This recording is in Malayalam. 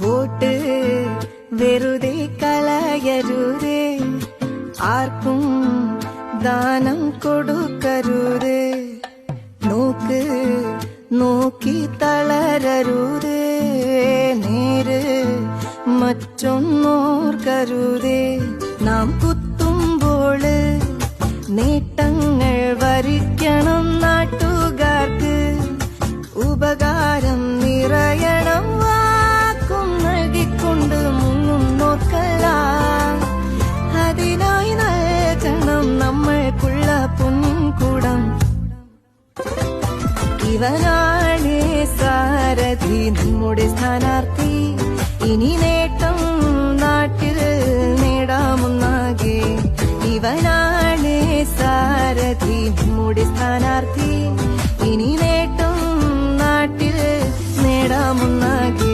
വോട്ട് വെറുതെ കളയരുതേ, ആർക്കും ദാനം കൊടുക്കരുതേ, നോക്ക് നോക്കി തളരരുതേ, നേര് മറ്റൊന്നോർക്കരുതേ. നാം കുത്തുമ്പോള് നേട്ടങ്ങൾ വരിക്കണം, നാട്ടുകാർക്ക് ഉപകാരം നിറയണം, വാക്കും നൽകിക്കൊണ്ട് മുങ്ങും നോക്കല്ല, അതിനായി നൽകണം നമ്മൾക്കുള്ള പൊൻകുടം. ഇവനാണ് സാരഥി, നമ്മുടെ സ്ഥാനാർത്ഥി, ഇനി നേട്ടം നാട്ടിൽ നേടാമൊന്നാകെ. ഇവനാണ് സാരഥി, നമ്മുടെ സ്ഥാനാർത്ഥി, ഇനി നേട്ടം നാട്ടിൽ നേടാമൊന്നാകെ.